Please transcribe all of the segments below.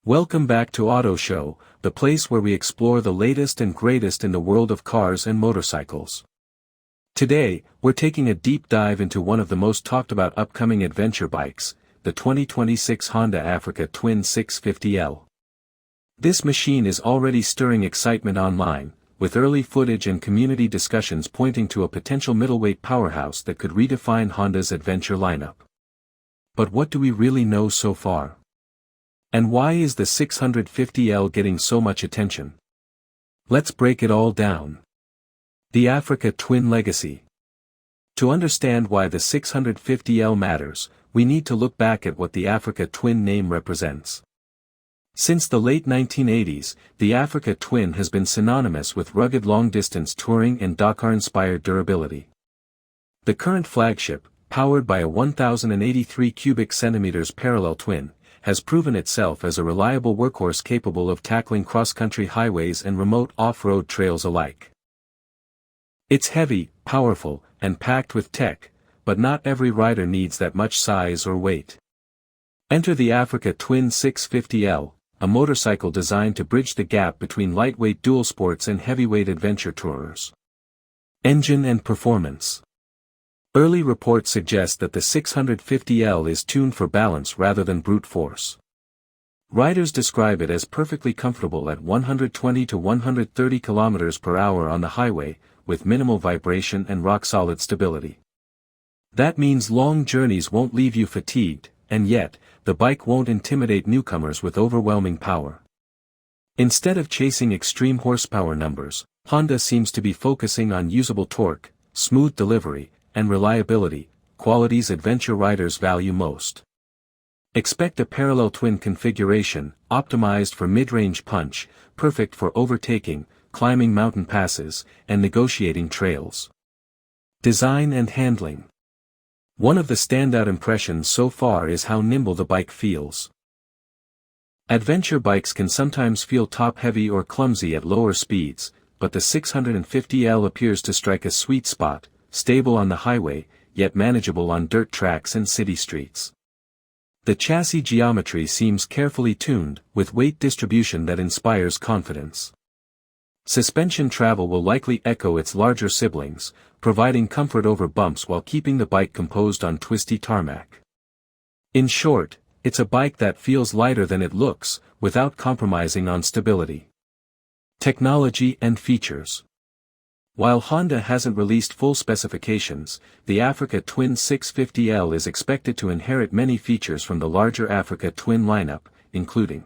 Welcome back to Auto Show, the place where we explore the latest and greatest in the world of cars and motorcycles. Today, we're taking a deep dive into one of the most talked about upcoming adventure bikes, the 2026 Honda Africa Twin 650L. This machine is already stirring excitement online, with early footage and community discussions pointing to a potential middleweight powerhouse that could redefine Honda's adventure lineup. But what do we really know so far? And why is the 650L getting so much attention? Let's break it all down. The Africa Twin Legacy. To understand why the 650L matters, we need to look back at what the Africa Twin name represents. Since the late 1980s, the Africa Twin has been synonymous with rugged long-distance touring and Dakar-inspired durability. The current flagship, powered by a 1,083 cubic centimeters parallel twin, has proven itself as a reliable workhorse capable of tackling cross-country highways and remote off-road trails alike. It's heavy, powerful, and packed with tech, but not every rider needs that much size or weight. Enter the Africa Twin 650L, a motorcycle designed to bridge the gap between lightweight dual sports and heavyweight adventure tourers. Engine and performance. Early reports suggest that the 650L is tuned for balance rather than brute force. Riders describe it as perfectly comfortable at 120 to 130 km per hour on the highway, with minimal vibration and rock-solid stability. That means long journeys won't leave you fatigued, and yet, the bike won't intimidate newcomers with overwhelming power. Instead of chasing extreme horsepower numbers, Honda seems to be focusing on usable torque, smooth delivery, and reliability, qualities adventure riders value most. Expect a parallel twin configuration, optimized for mid-range punch, perfect for overtaking, climbing mountain passes, and negotiating trails. Design and handling. One of the standout impressions so far is how nimble the bike feels. Adventure bikes can sometimes feel top-heavy or clumsy at lower speeds, but the 650L appears to strike a sweet spot, stable on the highway, yet manageable on dirt tracks and city streets. The chassis geometry seems carefully tuned, with weight distribution that inspires confidence. Suspension travel will likely echo its larger siblings, providing comfort over bumps while keeping the bike composed on twisty tarmac. In short, it's a bike that feels lighter than it looks, without compromising on stability. Technology and features. While Honda hasn't released full specifications, the Africa Twin 650L is expected to inherit many features from the larger Africa Twin lineup, including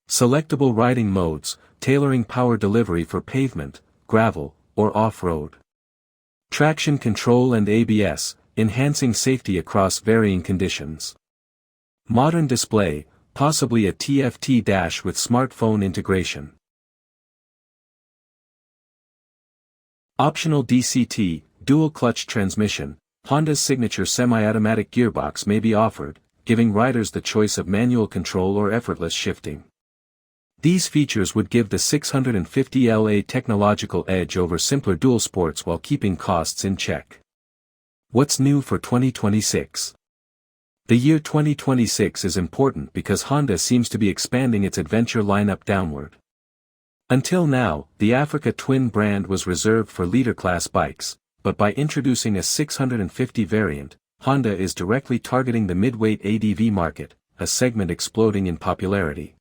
selectable riding modes, tailoring power delivery for pavement, gravel, or off-road. Traction control and ABS, enhancing safety across varying conditions. Modern display, possibly a TFT dash with smartphone integration. Optional DCT, dual-clutch transmission, Honda's signature semi-automatic gearbox may be offered, giving riders the choice of manual control or effortless shifting. These features would give the 650L a technological edge over simpler dual sports while keeping costs in check. What's new for 2026? The year 2026 is important because Honda seems to be expanding its adventure lineup downward. Until now, the Africa Twin brand was reserved for leader-class bikes, but by introducing a 650 variant, Honda is directly targeting the midweight ADV market, a segment exploding in popularity.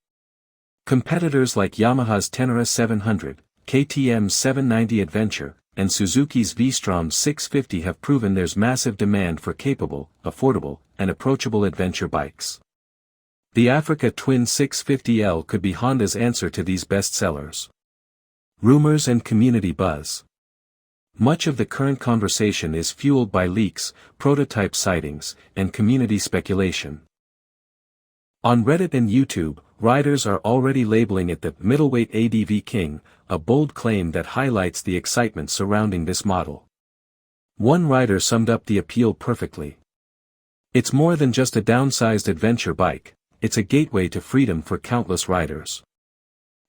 Competitors like Yamaha's Tenere 700, KTM's 790 Adventure, and Suzuki's V-Strom 650 have proven there's massive demand for capable, affordable, and approachable adventure bikes. The Africa Twin 650L could be Honda's answer to these bestsellers. Rumors and community buzz. Much of the current conversation is fueled by leaks, prototype sightings, and community speculation. On Reddit and YouTube, riders are already labeling it the middleweight ADV king, a bold claim that highlights the excitement surrounding this model. One rider summed up the appeal perfectly. It's more than just a downsized adventure bike, it's a gateway to freedom for countless riders.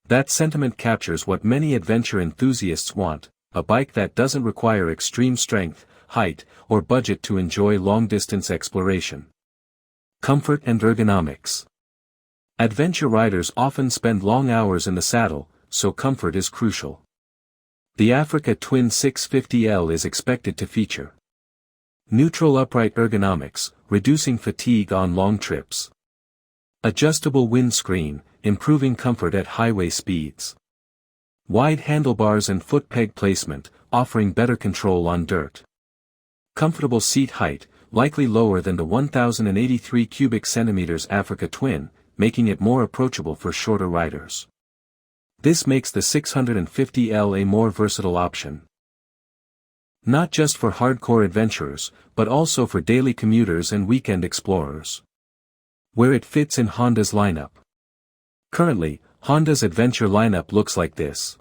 That sentiment captures what many adventure enthusiasts want, a bike that doesn't require extreme strength, height, or budget to enjoy long-distance exploration. Comfort and ergonomics. Adventure riders often spend long hours in the saddle, so comfort is crucial. The Africa Twin 650L is expected to feature neutral upright ergonomics, reducing fatigue on long trips. Adjustable windscreen, improving comfort at highway speeds. Wide handlebars and foot peg placement, offering better control on dirt. Comfortable seat height, likely lower than the 1083 cubic centimeters Africa Twin, making it more approachable for shorter riders. This makes the 650L a more versatile option. Not just for hardcore adventurers, but also for daily commuters and weekend explorers. Where it fits in Honda's lineup. Currently, Honda's adventure lineup looks like this.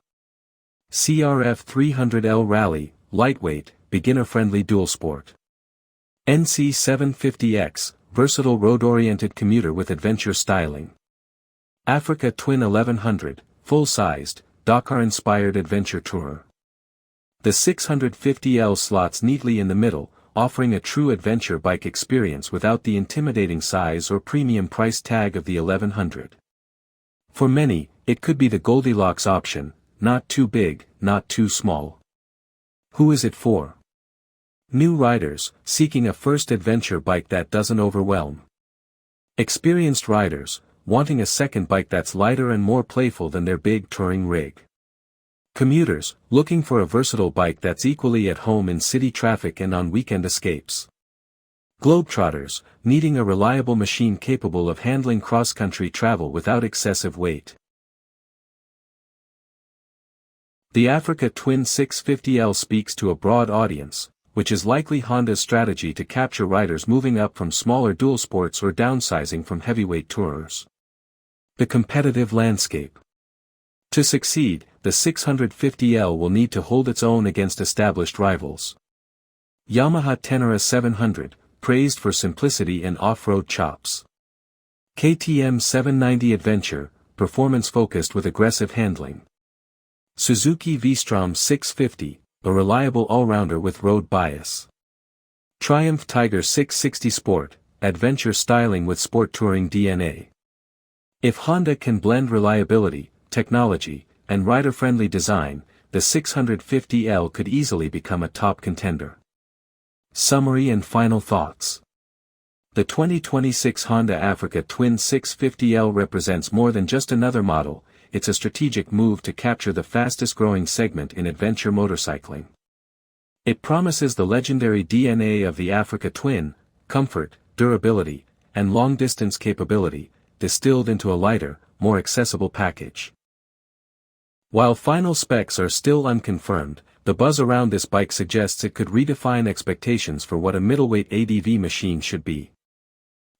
CRF 300L Rally, lightweight, beginner-friendly dual sport. NC 750X, versatile road-oriented commuter with adventure styling. Africa Twin 1100, full-sized, Dakar-inspired adventure tourer. The 650L slots neatly in the middle, offering a true adventure bike experience without the intimidating size or premium price tag of the 1100. For many, it could be the Goldilocks option, not too big, not too small. Who is it for? New riders, seeking a first adventure bike that doesn't overwhelm. Experienced riders, wanting a second bike that's lighter and more playful than their big touring rig. Commuters, looking for a versatile bike that's equally at home in city traffic and on weekend escapes. Globetrotters, needing a reliable machine capable of handling cross-country travel without excessive weight. The Africa Twin 650L speaks to a broad audience, which is likely Honda's strategy to capture riders moving up from smaller dual sports or downsizing from heavyweight tourers. The competitive landscape. To succeed, the 650L will need to hold its own against established rivals. Yamaha Tenere 700, praised for simplicity and off-road chops. KTM 790 Adventure, performance-focused with aggressive handling. Suzuki V-Strom 650, a reliable all-rounder with road bias. Triumph Tiger 660 Sport, adventure styling with sport touring DNA. If Honda can blend reliability, technology, and rider-friendly design, the 650L could easily become a top contender. Summary and final thoughts. The 2026 Honda Africa Twin 650L represents more than just another model, it's a strategic move to capture the fastest-growing segment in adventure motorcycling. It promises the legendary DNA of the Africa Twin, comfort, durability, and long-distance capability, distilled into a lighter, more accessible package. While final specs are still unconfirmed, the buzz around this bike suggests it could redefine expectations for what a middleweight ADV machine should be.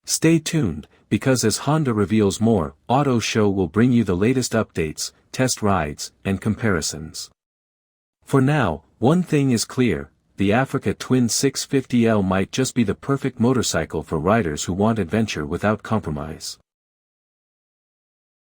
Stay tuned, because as Honda reveals more, Auto Show will bring you the latest updates, test rides, and comparisons. For now, one thing is clear, the Africa Twin 650L might just be the perfect motorcycle for riders who want adventure without compromise.